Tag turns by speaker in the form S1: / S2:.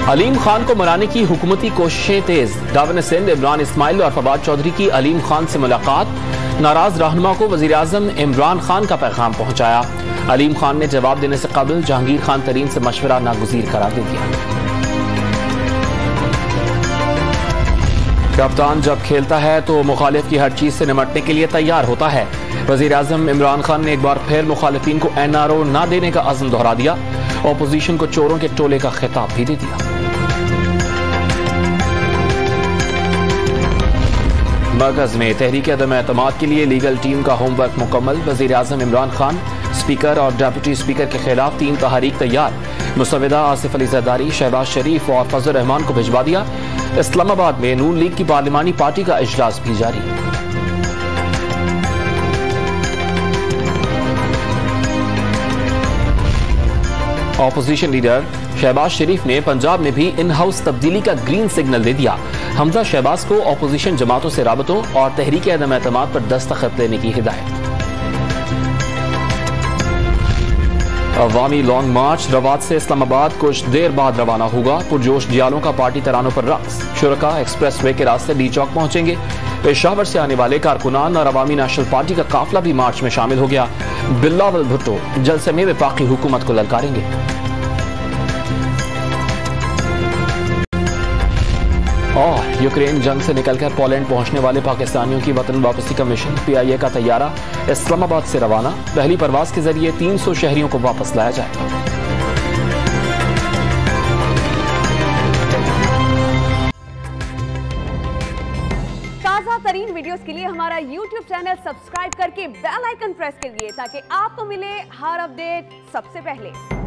S1: अलीम खान को मनाने की हुकूमती कोशिशें तेज। गवर्नर सिंध इमरान इस्माइल और फवाद चौधरी की अलीम खान से मुलाकात। नाराज रहनुमा को वजीर आजम इमरान खान का पैगाम पहुंचाया। अलीम खान ने जवाब देने से कबल जहांगीर खान तरीन से मशवरा नागुज़ीर करार दे दिया। कप्तान जब खेलता है तो मुखालिफ की हर चीज से निमटने के लिए तैयार होता है। वजीर आजम इमरान खान ने एक बार फिर मुखालिफिन को NRO न देने का अज़्म दोहरा दिया। ऑपोजिशन को चोरों के टोले का खिताब भी दे दिया। मरकज में तहरीक अदम एतमाद के लिए लीगल टीम का होमवर्क मुकम्मल। वजीर आजम इमरान खान, स्पीकर और डिप्टी स्पीकर के खिलाफ 3 तहरीक तैयार। मुसविदा आसिफ अली जरदारी, शहबाज शरीफ और फजल रहमान को भिजवा दिया। इस्लामाबाद में नून लीग की पार्लिमानी पार्टी का इजलास भी जारी। ऑपोजिशन लीडर शहबाज शरीफ ने पंजाब में भी इन हाउस तब्दीली का ग्रीन सिग्नल दे दिया। हमजा शहबाज को ऑपोजिशन जमातों से राबतों और तहरीक अदम एतमाद पर दस्तखत लेने की हिदायत। अवामी लॉन्ग मार्च रवात से इस्लामाबाद कुछ देर बाद रवाना होगा। पुरजोश जियालों का पार्टी तरानों पर रक्स। शुरका एक्सप्रेस वे के रास्ते डी चौक पहुंचेंगे। पेशावर से आने वाले कारकुनान और अवामी नेशनल पार्टी का काफिला भी मार्च में शामिल हो गया। बिलावल भुट्टो जलसे में वफाकी हुकूमत को ललकारेंगे। और यूक्रेन जंग से निकलकर पोलैंड पहुंचने वाले पाकिस्तानियों की वतन वापसी का मिशन। PIA का तैयारा इस्लामाबाद से रवाना। पहली परवाज के जरिए 300 शहरियों को वापस लाया जाएगा।
S2: ताज़ा तरीन वीडियोस के लिए हमारा YouTube चैनल सब्सक्राइब करके बेल आइकन प्रेस करिए ताकि आपको मिले हर अपडेट सबसे पहले।